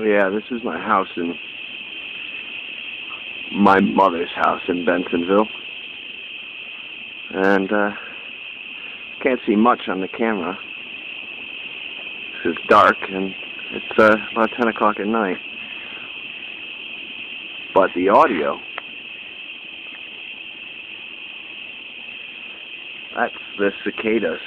Yeah, this is my house my mother's house in Bensenville. And can't see much on the camera. It's dark and it's about 10 o'clock at night. But the audio, that's the cicadas.